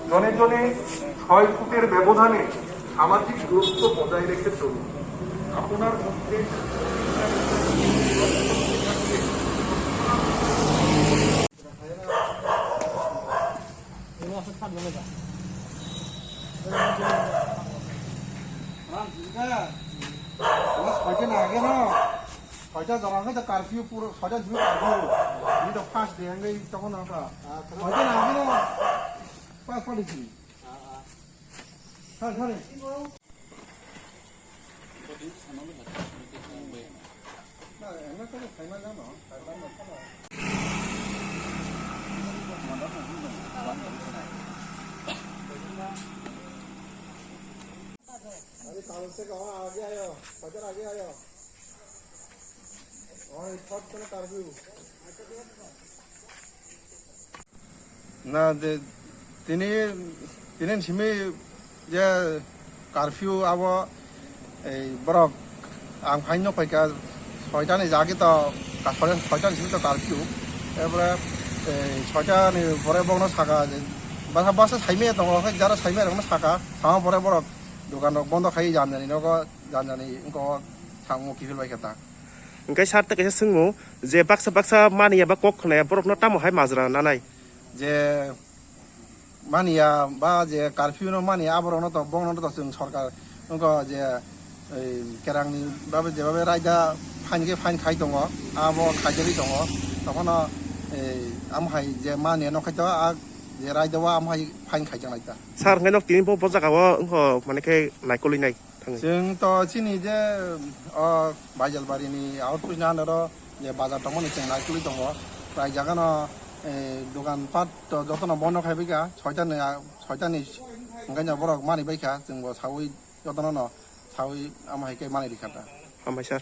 জনে জনে 6 ফুটের ব্যবধানে সামাজিক দূরত্ব বজায় রেখে চলুন। আপনার মধ্যে আগে না 6টা জনাকে তো কারফিউ পুরো 6টা ঝুড়ি কারফিউ এই তো ফার্স্ট ডে আমি তখন আমরা 6টা না আগে না পাস পড়েছি হ্যাঁ হ্যাঁ না এমন করে ফাইনাল জানো ফাইনাল না अरे कागज से कहाँ आगे आयो पचर आगे आयो और इस बात को करफ्यू না তিনি তিনি সিমে যে কারফিউ আব এই বরক আং ফাইন ফাইকা 6টানি জাগে তো 6টানি সিমে তো কারফিউ এরপরে 6টানি পরে বগনো সাকা বাসা বাসা সাইমে দङ যারা সাইমে রকম সাকা সামা পরে বরক দোকান বন্ধ খাই জানজানি নগো জানজানি ইনকো थांगो किफिल बायखाता ओंखाय सार तक सोंगो जे बाक्सा बाक्सा मानिया बा कक खनाया बरफनो टामहाय माजरा नानाय जे मानिया बा जे कारफिउ नो मानिया आबरनो तो बंगनो तो जों सरकार उनको जे केरांनि बाबे जेबाबे रायदा फाइन खाइ दङ आबो खाइजरि दङ तखन आमहाय जे मानिया नखायतो आ जे रायदावा आमहाय फाइन खाइजानायता सार ओंखाय नक तिनि ब जागाव ओंखो मानेखे नायकलिनाय जों तो चिनि जे बाइजालबारिनि आउटपोस्ट नानरो जे बाजार दंमोन जों नायकलि दङ प्राय जागानो दखान पाट जतन बन्द खाइबैका 6टानि ओंखायनो बरक मानिबायखा जोंबो सावै जतन न सावै आमहायके मानि दिखाता हामबाय सार